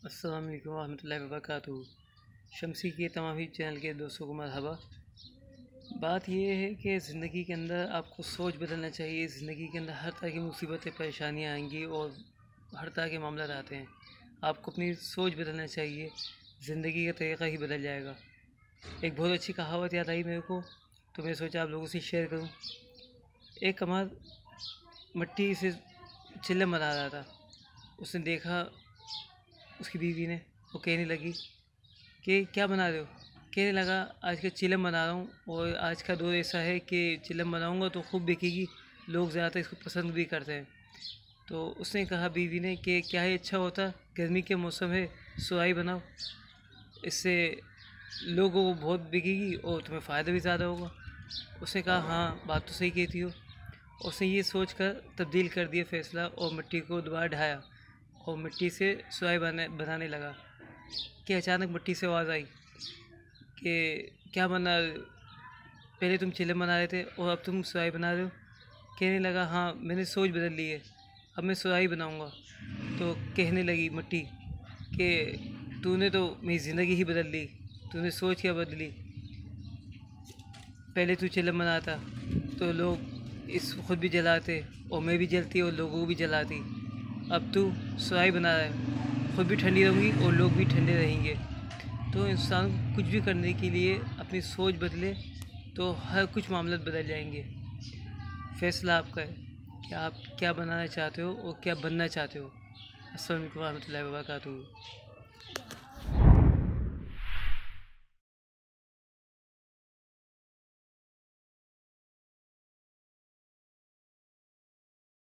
अस्सलाम वालेकुम रहमतुल्लाहि व बरकातुहू। शम्सी के तमाम ही चैनल के दोस्तों को मरहबा। बात ये है कि ज़िंदगी के अंदर आपको सोच बदलना चाहिए। ज़िंदगी के अंदर हर तरह की मुसीबतें परेशानियाँ आएंगी और हर तरह के मामला आते हैं। आपको अपनी सोच बदलना चाहिए, ज़िंदगी का तरीक़ा ही बदल जाएगा। एक बहुत अच्छी कहावत याद आई मेरे को, तो मैं सोचा आप लोगों से शेयर करूं। एक कमार मिट्टी से चिल्लम बना रहा था। उसने देखा उसकी बीवी ने, वो कहने लगी कि क्या बना रहे हो? कहने लगा आज का चिलम बना रहा हूँ और आज का दौर ऐसा है कि चिलम बनाऊँगा तो खूब बिकेगी, लोग ज़्यादातर इसको पसंद भी करते हैं। तो उसने कहा बीवी ने कि क्या ही अच्छा होता, गर्मी के मौसम है, सुराही बनाओ, इससे लोगों को बहुत बिकेगी और तुम्हें फ़ायदा भी ज़्यादा होगा। उसने कहा हाँ बात तो सही कहती हो। उसने ये सोच कर तब्दील कर दिया फ़ैसला और मिट्टी को दोबारा ढाया और मिट्टी से सुराही बनाने लगा कि अचानक मिट्टी से आवाज़ आई कि क्या बना, पहले तुम चिल्ले बना रहे थे और अब तुम सुराही बना रहे हो? कहने लगा हाँ मैंने सोच बदल ली है, अब मैं सुराही बनाऊँगा। तो कहने लगी मिट्टी कि तूने तो मेरी ज़िंदगी ही बदल दी, तूने सोच क्या बदली? पहले तू चिल्लम बनाता तो लोग इस खुद भी जलाते और मैं भी जलती और लोगों को भी जलाती। अब तू सुराही बना रहा है, खुद भी ठंडी रहूँगी और लोग भी ठंडे रहेंगे। तो इंसान को कुछ भी करने के लिए अपनी सोच बदले तो हर कुछ मामला बदल जाएंगे। फ़ैसला आपका है कि आप क्या बनाना चाहते हो और क्या बनना चाहते हो। अस्सलाम वालेकुम रहमतुल्लाहि व बरकातुहू।